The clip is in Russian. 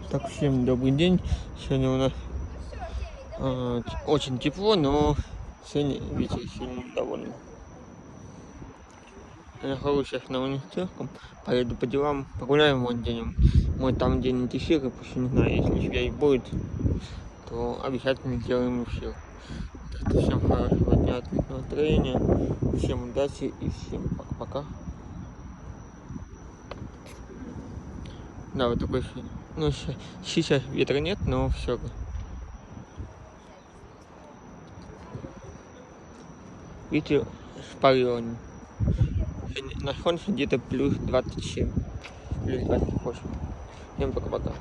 Так, всем добрый день. Сегодня у нас очень тепло, но сегодня ветер сильно довольно. Я нахожусь сейчас на университетском, поеду по делам, погуляем вон днем. Мы там делать эфиры, пусть не знаю, если связь будет, то обязательно сделаем эфир. Так что всем хорошего дня, отличного настроения, всем удачи и всем пока-пока. Да, вот такой, ну сейчас ветра нет, но все. Видите, спарил на солнце где-то плюс 27, плюс 28. Всем пока-пока.